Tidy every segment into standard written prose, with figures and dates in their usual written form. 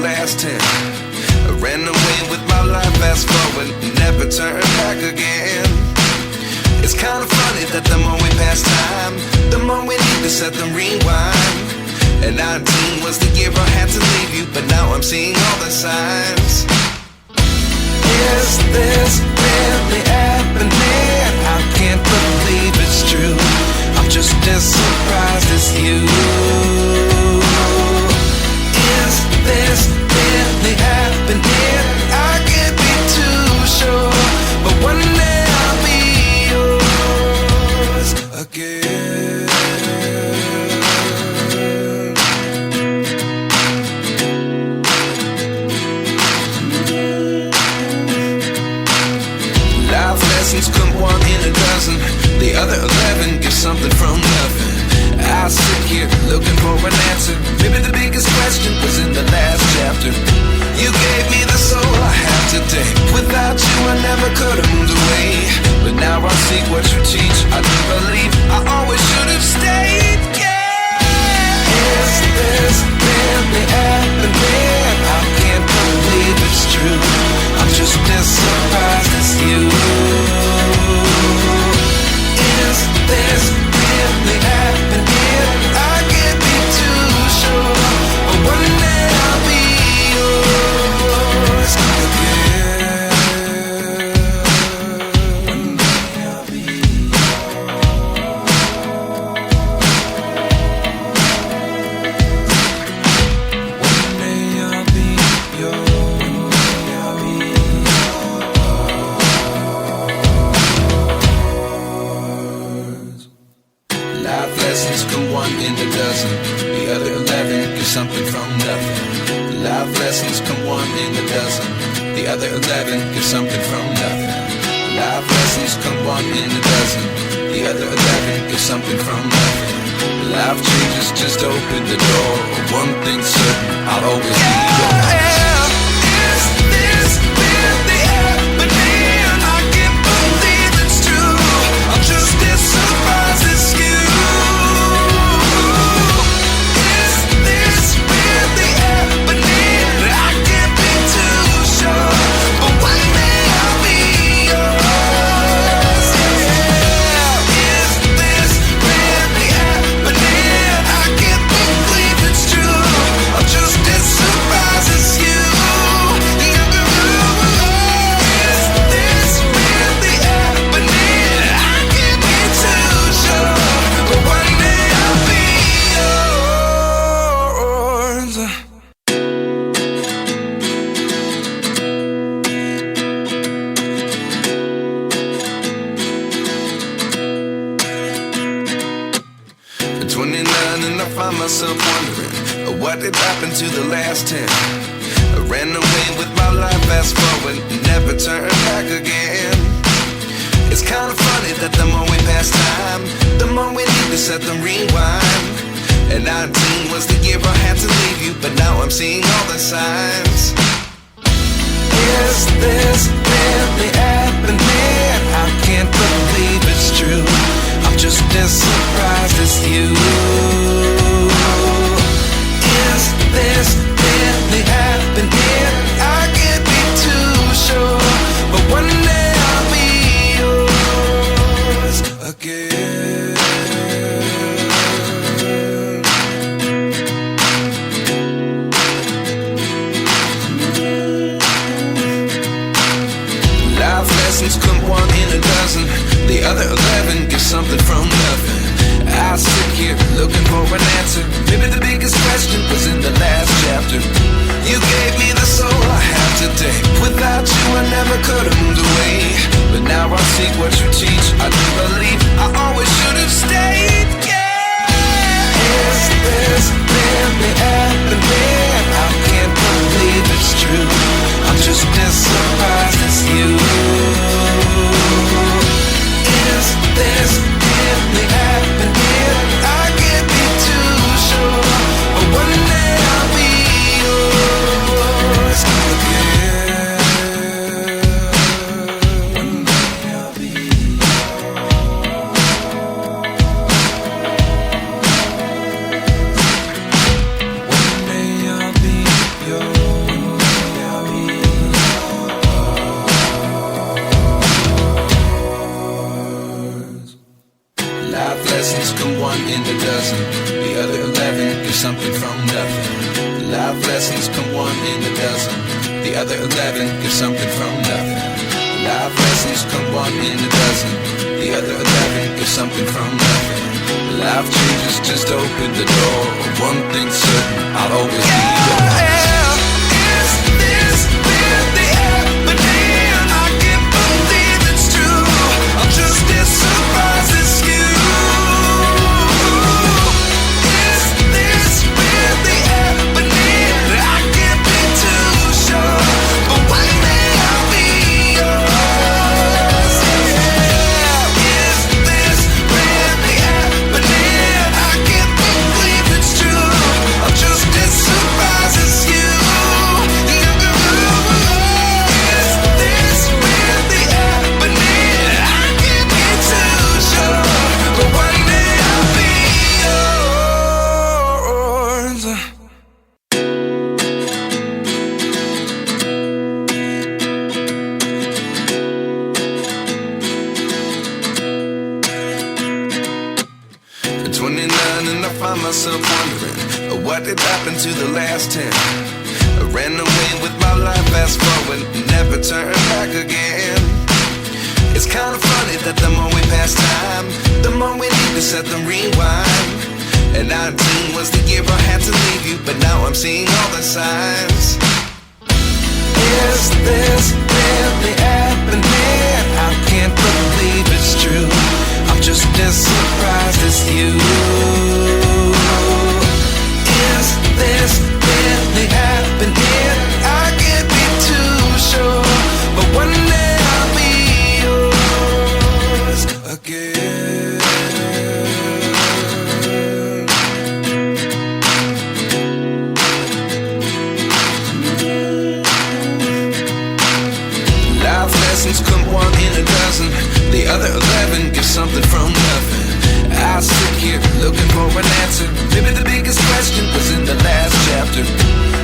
last 10. I ran away with my life, fast forward, never turn back again. It's kind of funny that the more we pass time, the more we need to set the rewind. And 19 was the year I had to leave you, but now I'm seeing all the signs. Is this really happening? I can't believe it's true. I'm just as surprised as you. Is this really happening? I can't be too sure, but one day I'll be yours again. Life lessons come one in a dozen. The other 11 give something from nothing. I sit here looking for an answer. Maybe the biggest question was in the last chapter. You gave me the soul I have today. Without you I never could have moved away. But now I see what you teach. I do believe I always should have stayed. Yeah. Is this really happening? I can't believe it's true. I'm just as surprised as you. Is this really happening? I can't be too sure, but one day I'll be yours again. One day I'll be yours. One day I'll be yours. Life lessons come one in a dozen. The other 11 give something from nothing. Life lessons come one in a dozen. The other 11 give something from nothing. Life lessons come one in a dozen. The other 11 give something from nothing. Life changes just open the door. One thing's certain, I'll always be yours. Is this really happening? I can't believe it's true. I'm just as surprised as you. Is this really happening? I can't be too sure, but one day I'll be yours. Yeah. Is this really happening? I can't believe it's true. I'm just as surprised as you. Is this really happening? I can't be too sure, but one day I'll be yours. At 29 and I find myself wondering what did happen to the last 10. I ran away with my life, fast forward, never turn back again. It's kind of funny that the more we pass time, the more we need to set the rewind. And 19 was the year I had to leave you, but now I'm seeing all the signs. Is this really happening? I can't believe it's true. I'm just as surprised as you. Is this really happening? I can't be too sure, but one day I'll be yours again. Life lessons come one in a dozen. The other 11 give something from nothing. I sit here looking for an answer. Maybe the biggest question was in the last chapter. You gave me the soul I have today. Without you I never could have moved away. But now I see what you teach. I do believe I always should have stayed. Yeah. Is this really happening? I can't believe it's true. I'm just as surprised as you. Is this really happening? I can't be too sure, but one day I'll be yours again. One day I'll be yours. come one in a dozen. The other 11 give something from nothing. Life lessons come one in a dozen. The other 11 give something from nothing. Life changes just open the door. One thing's certain, I'll always be yours. Is this really happening? I can't believe it's true. I'm just as surprised as you. Is this really happening? I can't be too sure, but one day I'll be yours. Is this really happening? I can't believe it's true. I'm just as surprised as you. Is this really happening? I can't be too sure, but one day I'll be yours. At 29 and I find myself wondering, what did happen to the last 10? I ran away with my life, fast forward, never turn back again. It's kind of funny that the more we pass time, the more we need to set the rewind. And 19 was the year I had to leave you, but now I'm seeing all the signs. Is this really happening? I can't believe it's true. I'm just as surprised as you. Is this really happening? I can't be too sure, but one day I'll be yours again. Life lessons come one in a dozen. The other 11 give something from nothing. I sit here looking for an answer. Maybe the biggest question was in the last chapter.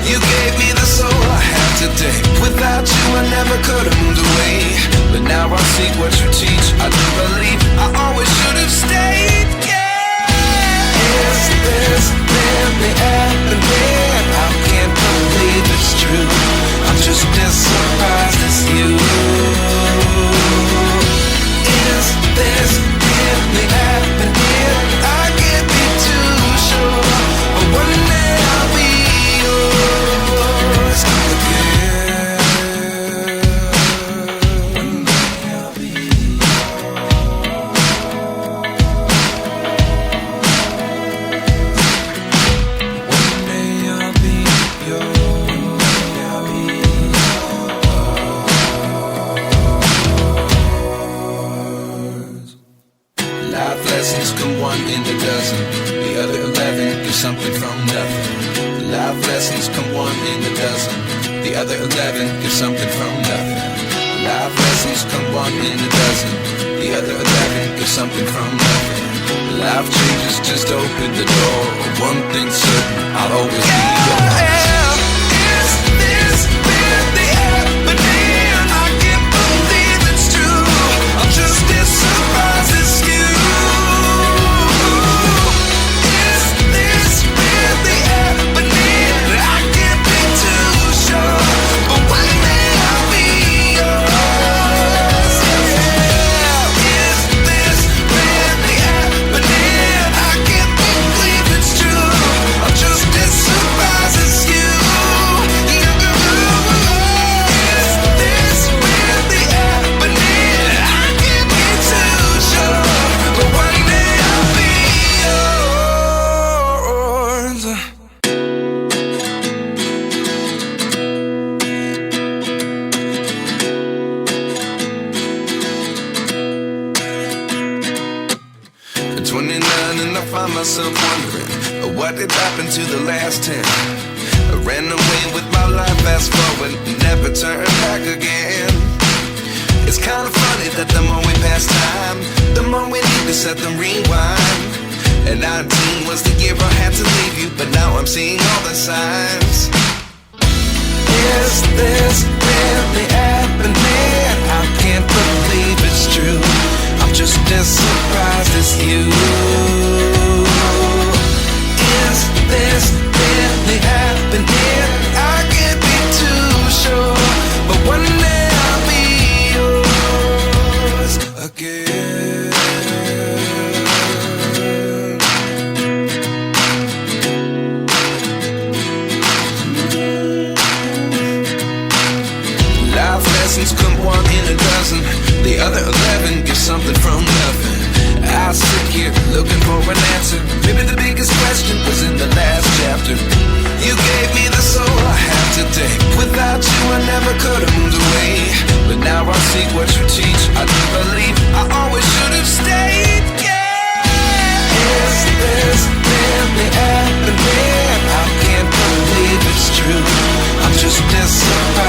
You gave me the soul I have today. Without you I never could have moved away. But now I see what you teach. I do believe I always should have stayed. Yeah. Is this really happening? I can't believe it's true. I'm just as surprised as you. Is this really happening? I can't be too sure, but one day I'll be yours again. One day I'll be yours. One day I'll be yours. Life lessons come one in a dozen. The other 11 give something from nothing. Life lessons come one in a dozen. The other 11 give something from nothing. Life lessons come one in a dozen. The other 11 give something from nothing. Life changes just open the door. One thing's certain, I'll always be yours. Is this really happening? I can't believe it's true. I'm just as surprised as you. Is this really happening? I can't be too sure, but one day I'll be yours. Is this really happening? I can't believe it's true. I'm just as surprised as you. Is this really happening? I can't be too sure, but one day I'll be yours. At 29 and I find myself wondering, what did happen to the last 10? I ran away with my life, fast forward, never turn back again. It's kind of funny that the more we pass time, the more we need to set the rewind. And 19 was the year I had to leave you, but now I'm seeing all the signs. Is this really happening? I can't believe it's true. I'm just as surprised as you. Is this really happening? I can't lessons come one in a dozen. The other 11 give something from nothing. I sit here looking for an answer. Maybe the biggest question was in the last chapter. You gave me the soul I have today. Without you I never could have moved away. But now I see what you teach. I do believe I always should have stayed. Yeah. Is this really happening? I can't believe it's true. I'm just as surprised